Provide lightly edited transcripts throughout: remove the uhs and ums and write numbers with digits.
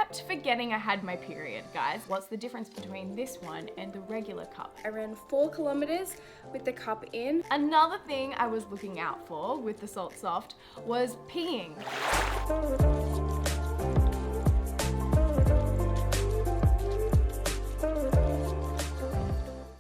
kept forgetting I had my period, guys. What's the difference between this one and the regular cup? I ran 4 kilometers with the cup in. Another thing I was looking out for with the Saalt Soft was peeing.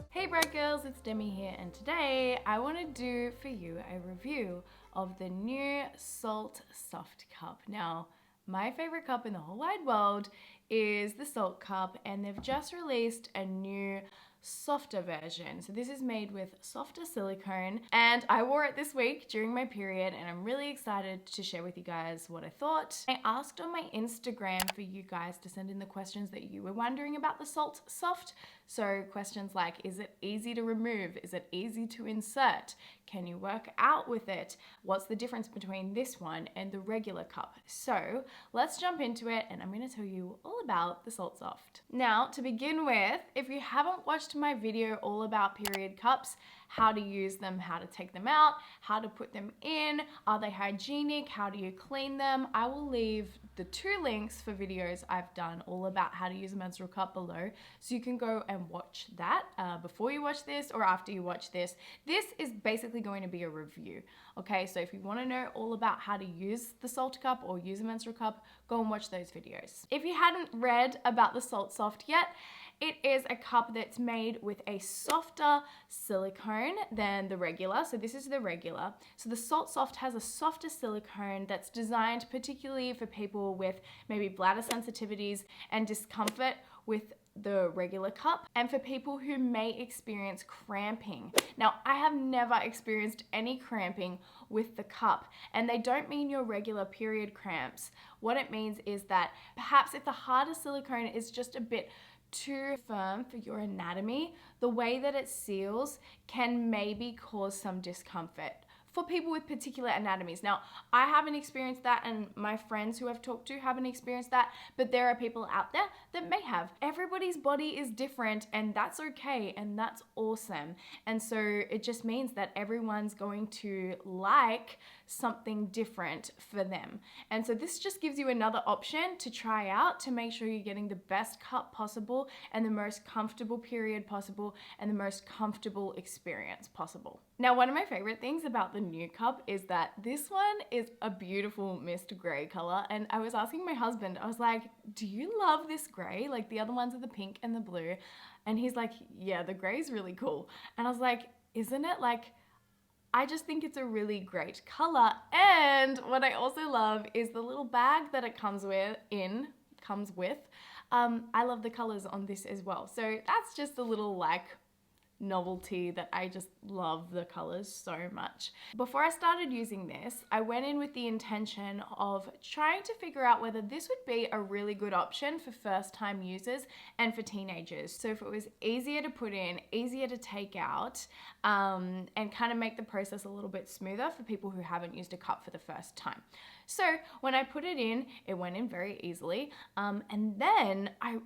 Hey bright girls, it's Demi here, and today I want to do for you a review of the new Saalt Soft cup. Now, my favorite cup in the whole wide world is the Saalt cup, and they've just released a new softer version. So this is made with softer silicone, and I wore it this week during my period, and I'm really excited to share with you guys what I thought. I asked on my Instagram for you guys to send in the questions that you were wondering about the Saalt Soft. So questions like, is it easy to remove? Is it easy to insert? Can you work out with it? What's the difference between this one and the regular cup? So let's jump into it, and I'm going to tell you all about the Saalt Soft. Now, to begin with, if you haven't watched my video all about period cups, how to use them, how to take them out, how to put them in, are they hygienic, how do you clean them, I will leave the 2 links for videos I've done all about how to use a menstrual cup below, so you can go and watch that before you watch this or after you watch this. This is basically going to be a review, okay? So if you want to know all about how to use the Saalt cup or use a menstrual cup, go and watch those videos. If you hadn't read about the Saalt Soft yet, it is a cup that's made with a softer silicone than the regular. So this is the regular. So the Saalt Soft has a softer silicone that's designed particularly for people with maybe bladder sensitivities and discomfort with the regular cup, and for people who may experience cramping. Now, I have never experienced any cramping with the cup, and they don't mean your regular period cramps. What it means is that perhaps if the harder silicone is just a bit too firm for your anatomy, the way that it seals can maybe cause some discomfort for people with particular anatomies. Now, I haven't experienced that, and my friends who I've talked to haven't experienced that, but there are people out there that may have. Everybody's body is different, and that's okay, and that's awesome. And so it just means that everyone's going to like something different for them. And so this just gives you another option to try out to make sure you're getting the best cup possible and the most comfortable period possible and the most comfortable experience possible. Now, one of my favorite things about the new cup is that this one is a beautiful mist gray color, and I was asking my husband, I was like, do you love this gray? Like, the other ones are the pink and the blue. And he's like, yeah, the gray is really cool. And I was like, isn't it? Like, I just think it's a really great color. And what I also love is the little bag that it comes with. I love the colors on this as well. So that's just a little like novelty that I just love the colors so much. Before I started using this, I went in with the intention of trying to figure out whether this would be a really good option for first-time users and for teenagers. So if it was easier to put in, easier to take out, and kind of make the process a little bit smoother for people who haven't used a cup for the first time. So when I put it in, it went in very easily, and then I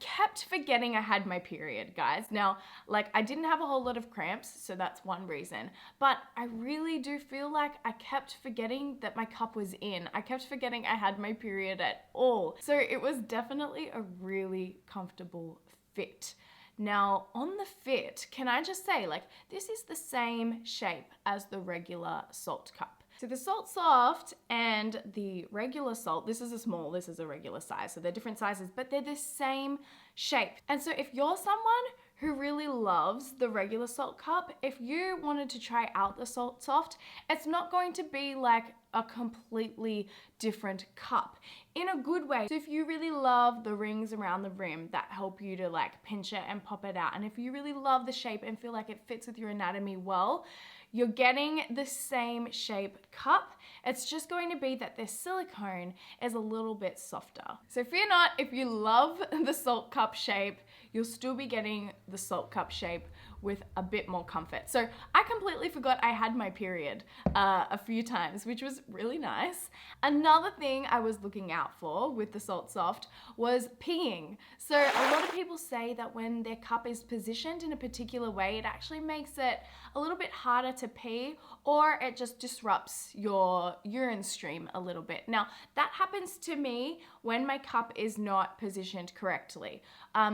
kept forgetting I had my period, guys. Now, like, I didn't have a whole lot of cramps, so that's one reason. But I really do feel like I kept forgetting that my cup was in. I kept forgetting I had my period at all. So it was definitely a really comfortable fit. Now, on the fit, can I just say, like, this is the same shape as the regular Saalt cup. So the Saalt Soft and the regular Saalt, this is a small, this is a regular size. So they're different sizes, but they're the same shape. And so if you're someone who really loves the regular Saalt cup, if you wanted to try out the Saalt Soft, it's not going to be like a completely different cup in a good way. So if you really love the rings around the rim that help you to like pinch it and pop it out, and if you really love the shape and feel like it fits with your anatomy well, you're getting the same shape cup. It's just going to be that the silicone is a little bit softer. So fear not, if you love the Saalt cup shape, you'll still be getting the Saalt cup shape with a bit more comfort. So I completely forgot I had my period a few times, which was really nice. Another thing I was looking out for with the Saalt Soft was peeing. So a lot of people say that when their cup is positioned in a particular way, it actually makes it a little bit harder to pee, or it just disrupts your urine stream a little bit. Now, that happens to me when my cup is not positioned correctly.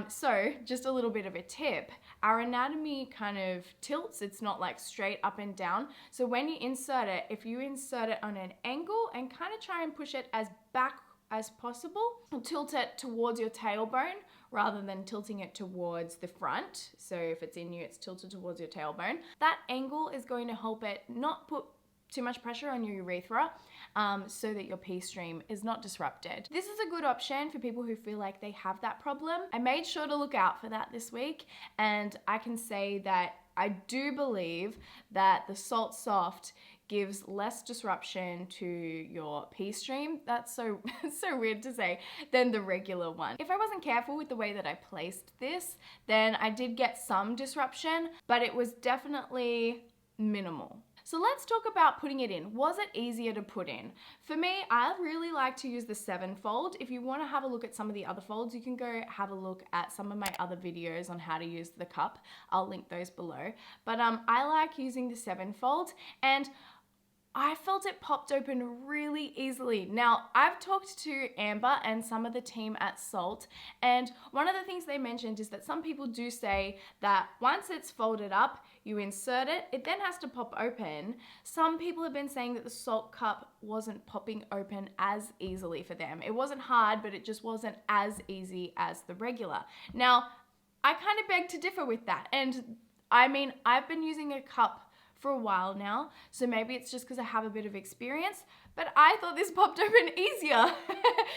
So just a little bit of a tip, our anatomy kind of tilts. It's not like straight up and down. So when you insert it, if you insert it on an angle and kind of try and push it as back as possible, tilt it towards your tailbone rather than tilting it towards the front. So if it's in you, it's tilted towards your tailbone. That angle is going to help it not put too much pressure on your urethra, so that your pee stream is not disrupted. This is a good option for people who feel like they have that problem. I made sure to look out for that this week, and I can say that I do believe that the Saalt Soft gives less disruption to your pee stream. That's so weird to say, than the regular one. If I wasn't careful with the way that I placed this, then I did get some disruption, but it was definitely minimal. So let's talk about putting it in. Was it easier to put in? For me, I really like to use the 7-fold. If you want to have a look at some of the other folds, you can go have a look at some of my other videos on how to use the cup. I'll link those below. But I like using the 7-fold, and I felt it popped open really easily. Now, I've talked to Amber and some of the team at Saalt, and one of the things they mentioned is that some people do say that once it's folded up, you insert it, it then has to pop open. Some people have been saying that the Saalt cup wasn't popping open as easily for them. It wasn't hard, but it just wasn't as easy as the regular. Now, I kind of beg to differ with that. And I mean, I've been using a cup for a while now, so maybe it's just because I have a bit of experience, but I thought this popped open easier.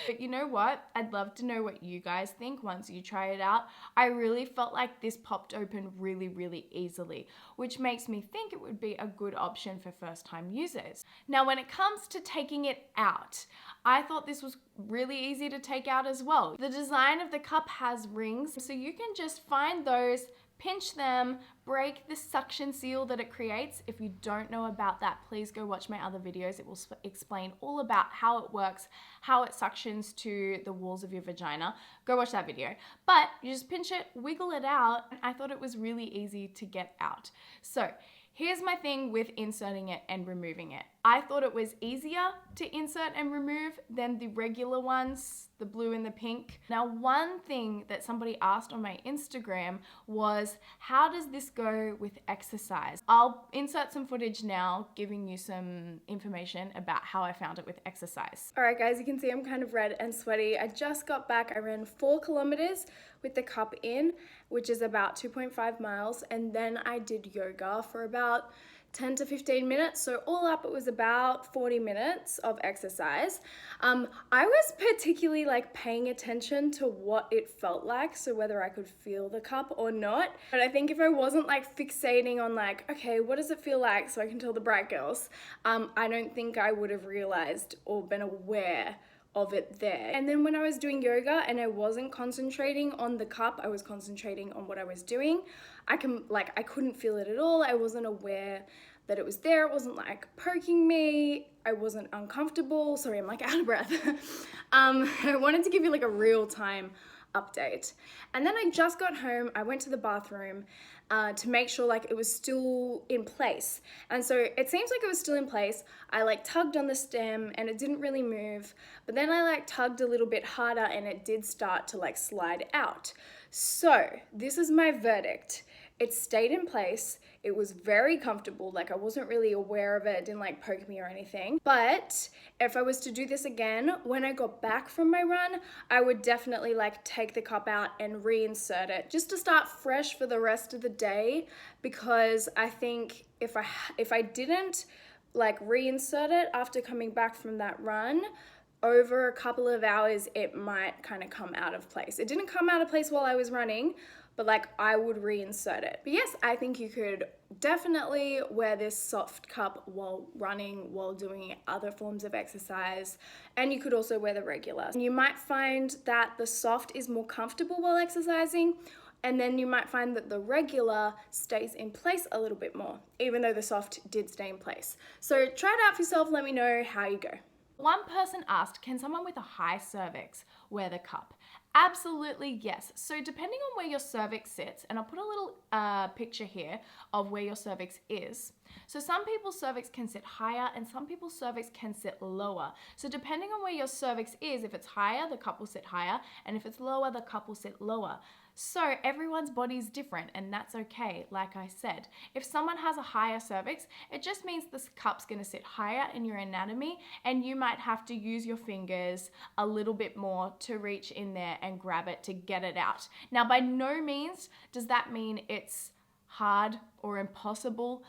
But you know what? I'd love to know what you guys think once you try it out. I really felt like this popped open really, really easily, which makes me think it would be a good option for first-time users. Now, when it comes to taking it out, I thought this was really easy to take out as well. The design of the cup has rings, so you can just find those, pinch them, break the suction seal that it creates. If you don't know about that, please go watch my other videos. It will explain all about how it works, how it suctions to the walls of your vagina. Go watch that video. But you just pinch it, wiggle it out, and I thought it was really easy to get out. So here's my thing with inserting it and removing it. I thought it was easier to insert and remove than the regular ones, the blue and the pink. Now, one thing that somebody asked on my Instagram was, how does this go with exercise? I'll insert some footage now giving you some information about how I found it with exercise. All right, guys, you can see I'm kind of red and sweaty. I just got back. I ran 4 kilometers with the cup in, which is about 2.5 miles. And then I did yoga for about 10 to 15 minutes. So all up, it was about 40 minutes of exercise. I was particularly paying attention to what it felt like, so whether I could feel the cup or not. But I think if I wasn't fixating on okay, what does it feel like so I can tell the bright girls, I don't think I would have realized or been aware of it there. And then when I was doing yoga and I wasn't concentrating on the cup, I was concentrating on what I was doing. I couldn't feel it at all. I wasn't aware that it was there. It wasn't poking me. I wasn't uncomfortable. Sorry, I'm out of breath. I wanted to give you a real time update. And then I just got home. I went to the bathroom to make sure it was still in place. And so it seems like it was still in place. I tugged on the stem and it didn't really move, but then I tugged a little bit harder and it did start to slide out. So this is my verdict. It stayed in place. It was very comfortable. I wasn't really aware of it. It didn't poke me or anything. But if I was to do this again, when I got back from my run, I would definitely take the cup out and reinsert it just to start fresh for the rest of the day, because I think if I didn't reinsert it after coming back from that run, over a couple of hours, it might kind of come out of place. It didn't come out of place while I was running, but I would reinsert it. But yes, I think you could definitely wear this soft cup while running, while doing other forms of exercise, and you could also wear the regular. You might find that the soft is more comfortable while exercising, And then you might find that the regular stays in place a little bit more, even though the soft did stay in place. So try it out for yourself, let me know how you go. One person asked, can someone with a high cervix wear the cup? Absolutely yes. So depending on where your cervix sits, and I'll put a little picture here of where your cervix is. So some people's cervix can sit higher and some people's cervix can sit lower. So depending on where your cervix is, if it's higher, the cup will sit higher, and if it's lower, the cup will sit lower. So everyone's body is different, and that's okay, like I said. If someone has a higher cervix, it just means this cup's gonna sit higher in your anatomy, and you might have to use your fingers a little bit more to reach in there and grab it to get it out. Now, by no means does that mean it's hard or impossible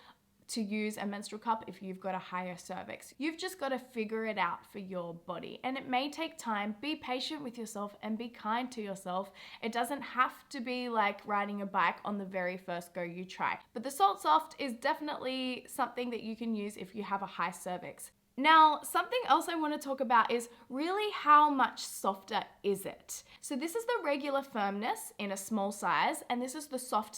to use a menstrual cup if you've got a higher cervix. You've just got to figure it out for your body, and it may take time. Be patient with yourself and be kind to yourself. It doesn't have to be like riding a bike on the very first go you try. But the Saalt Soft is definitely something that you can use if you have a high cervix. Now, something else I want to talk about is really how much softer is it? So this is the regular firmness in a small size, and this is the soft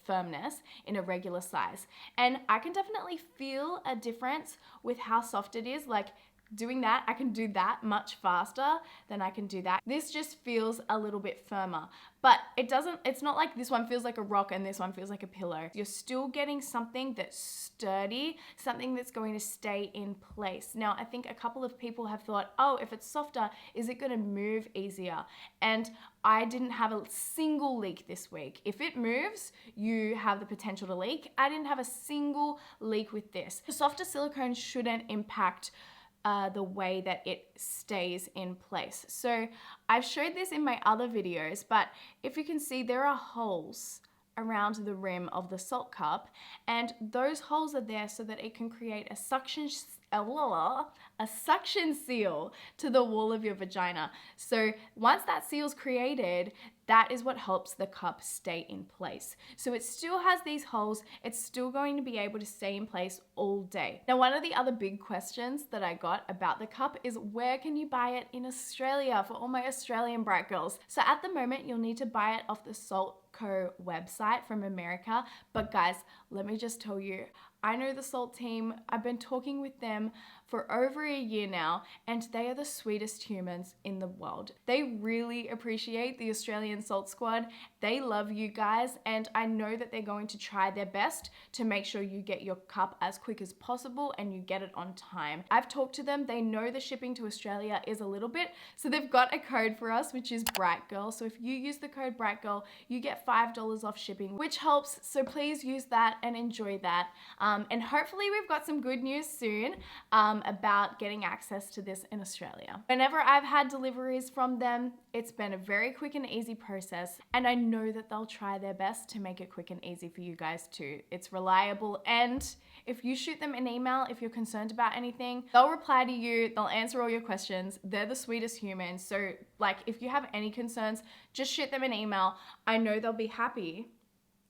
firmness in a regular size. And I can definitely feel a difference with how soft it is. Like doing that, I can do that much faster than I can do that. This just feels a little bit firmer, but it's not like this one feels like a rock and this one feels like a pillow. You're still getting something that's sturdy, something that's going to stay in place. Now, I think a couple of people have thought, oh, if it's softer, is it going to move easier? And I didn't have a single leak this week. If it moves, you have the potential to leak. I didn't have a single leak with this. The softer silicone shouldn't impact the way that it stays in place. So I've showed this in my other videos, but if you can see, there are holes around the rim of the salt cup, and those holes are there so that it can create a suction seal to the wall of your vagina. So once that seal's created, that is what helps the cup stay in place. So it still has these holes, it's still going to be able to stay in place all day. Now, one of the other big questions that I got about the cup is, where can you buy it in Australia for all my Australian bright girls? So at the moment, you'll need to buy it off the Saalt Co website from America. But guys, let me just tell you, I know the Saalt team. I've been talking with them for over a year now, and they are the sweetest humans in the world. They really appreciate the Australian Saalt Squad. They love you guys, and I know that they're going to try their best to make sure you get your cup as quick as possible and you get it on time. I've talked to them. They know the shipping to Australia is a little bit, so they've got a code for us, which is BrightGirl. So if you use the code BrightGirl, you get $5 off shipping, which helps. So please use that and enjoy that. And hopefully we've got some good news soon about getting access to this in Australia. Whenever I've had deliveries from them, it's been a very quick and easy process, and I know that they'll try their best to make it quick and easy for you guys too. It's reliable, and if you shoot them an email, if you're concerned about anything, they'll reply to you, they'll answer all your questions. They're the sweetest humans. So like, if you have any concerns, just shoot them an email. I know they'll be happy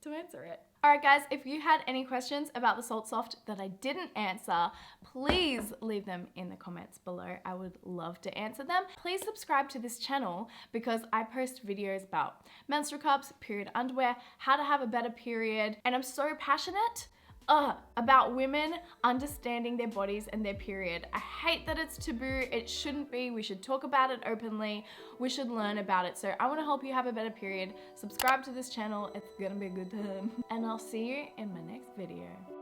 to answer it. Alright guys, if you had any questions about the Saalt Soft that I didn't answer, please leave them in the comments below. I would love to answer them. Please subscribe to this channel because I post videos about menstrual cups, period underwear, how to have a better period, and I'm so passionate about women understanding their bodies and their period. I hate that it's taboo. It shouldn't be. We should talk about it openly. We should learn about it. So I want to help you have a better period. Subscribe to this channel. It's gonna be a good time. And I'll see you in my next video.